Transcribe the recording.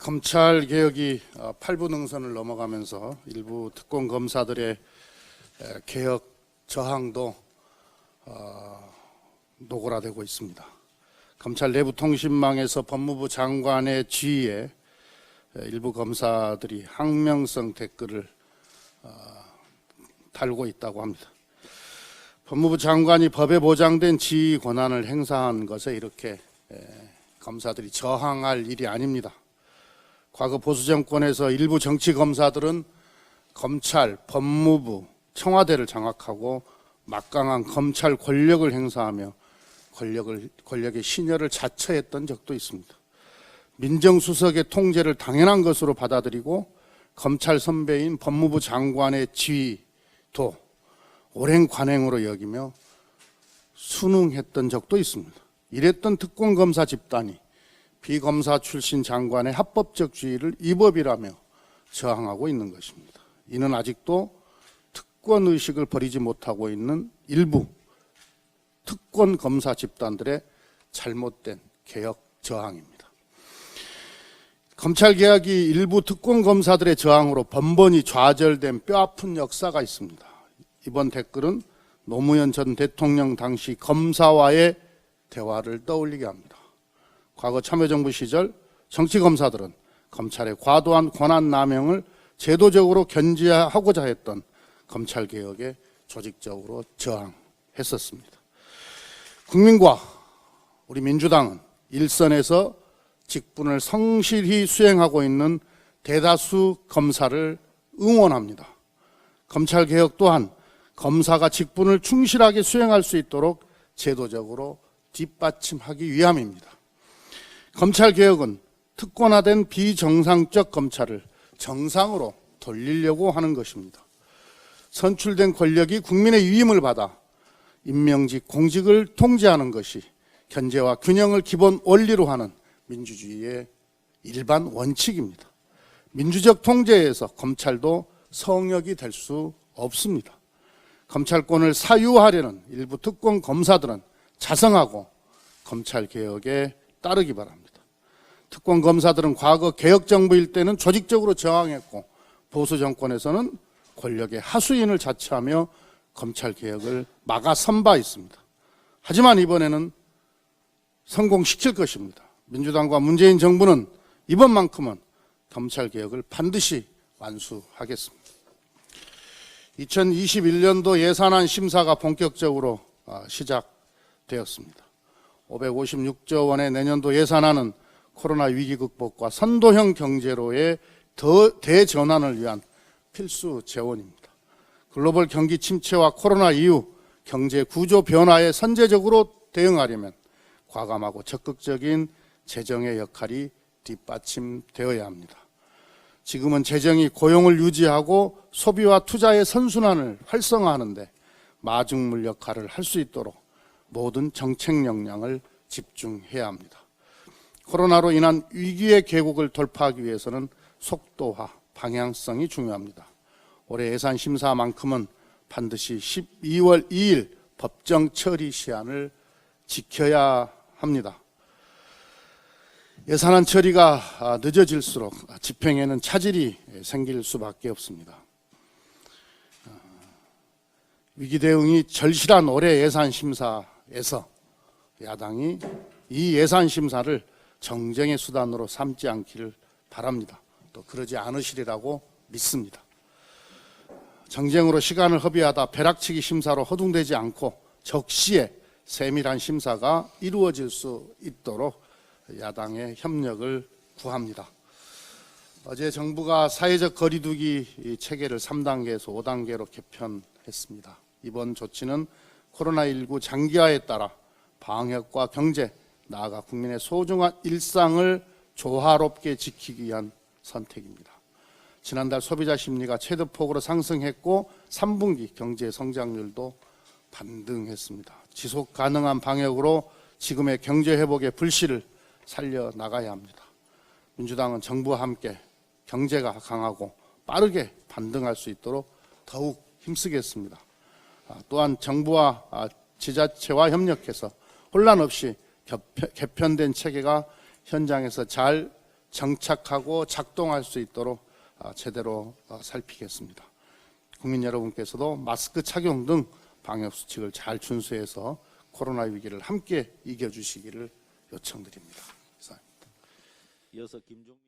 검찰 개혁이 8부 능선을 넘어가면서 일부 특권 검사들의 개혁 저항도 노골화되고 있습니다. 검찰 내부 통신망에서 법무부 장관의 지위에 일부 검사들이 항명성 댓글을 달고 있다고 합니다. 법무부 장관이 법에 보장된 지위 권한을 행사한 것에 이렇게 검사들이 저항할 일이 아닙니다. 과거 보수정권에서 일부 정치검사들은 검찰, 법무부, 청와대를 장악하고 막강한 검찰 권력을 행사하며 권력의 신여를 자처했던 적도 있습니다. 민정수석의 통제를 당연한 것으로 받아들이고 검찰 선배인 법무부 장관의 지위도 오랜 관행으로 여기며 순응했던 적도 있습니다. 이랬던 특권검사 집단이 비검사 출신 장관의 합법적 지위를 위법이라며 저항하고 있는 것입니다. 이는 아직도 특권의식을 버리지 못하고 있는 일부 특권검사 집단들의 잘못된 개혁 저항입니다. 검찰개혁이 일부 특권검사들의 저항으로 번번이 좌절된 뼈아픈 역사가 있습니다. 이번 댓글은 노무현 전 대통령 당시 검사와의 대화를 떠올리게 합니다. 과거 참여정부 시절 정치검사들은 검찰의 과도한 권한남용을 제도적으로 견제하고자 했던 검찰개혁에 조직적으로 저항했었습니다. 국민과 우리 민주당은 일선에서 직분을 성실히 수행하고 있는 대다수 검사를 응원합니다. 검찰개혁 또한 검사가 직분을 충실하게 수행할 수 있도록 제도적으로 뒷받침하기 위함입니다. 검찰개혁은 특권화된 비정상적 검찰을 정상으로 돌리려고 하는 것입니다. 선출된 권력이 국민의 위임을 받아 임명직 공직을 통제하는 것이 견제와 균형을 기본 원리로 하는 민주주의의 일반 원칙입니다. 민주적 통제에서 검찰도 성역이 될 수 없습니다. 검찰권을 사유하려는 일부 특권 검사들은 자성하고 검찰개혁에 따르기 바랍니다. 특권 검사들은 과거 개혁정부일 때는 조직적으로 저항했고 보수 정권에서는 권력의 하수인을 자처하며 검찰개혁을 막아선 바 있습니다. 하지만 이번에는 성공시킬 것입니다. 민주당과 문재인 정부는 이번만큼은 검찰개혁을 반드시 완수하겠습니다. 2021년도 예산안 심사가 본격적으로 시작되었습니다. 556조 원의 내년도 예산안은 코로나 위기 극복과 선도형 경제로의 대전환을 위한 필수 재원입니다. 글로벌 경기 침체와 코로나 이후 경제 구조 변화에 선제적으로 대응하려면 과감하고 적극적인 재정의 역할이 뒷받침되어야 합니다. 지금은 재정이 고용을 유지하고 소비와 투자의 선순환을 활성화하는 데 마중물 역할을 할 수 있도록 모든 정책 역량을 집중해야 합니다. 코로나로 인한 위기의 계곡을 돌파하기 위해서는 속도와 방향성이 중요합니다. 올해 예산 심사만큼은 반드시 12월 2일 법정 처리 시한을 지켜야 합니다. 예산안 처리가 늦어질수록 집행에는 차질이 생길 수밖에 없습니다. 위기 대응이 절실한 올해 예산 심사에서 야당이 이 예산 심사를 정쟁의 수단으로 삼지 않기를 바랍니다. 또 그러지 않으시리라고 믿습니다. 정쟁으로 시간을 허비하다 벼락치기 심사로 허둥대지 않고 적시에 세밀한 심사가 이루어질 수 있도록 야당의 협력을 구합니다. 어제 정부가 사회적 거리두기 체계를 3단계에서 5단계로 개편했습니다. 이번 조치는 코로나19 장기화에 따라 방역과 경제, 나아가 국민의 소중한 일상을 조화롭게 지키기 위한 선택입니다. 지난달 소비자 심리가 최대폭으로 상승했고 3분기 경제 성장률도 반등했습니다. 지속 가능한 방역으로 지금의 경제 회복의 불씨를 살려나가야 합니다. 민주당은 정부와 함께 경제가 강하고 빠르게 반등할 수 있도록 더욱 힘쓰겠습니다. 또한 정부와 지자체와 협력해서 혼란 없이 개편된 체계가 현장에서 잘 정착하고 작동할 수 있도록 제대로 살피겠습니다. 국민 여러분께서도 마스크 착용 등 방역 수칙을 잘 준수해서 코로나 위기를 함께 이겨주시기를 요청드립니다. 이상입니다. 이어서 김종민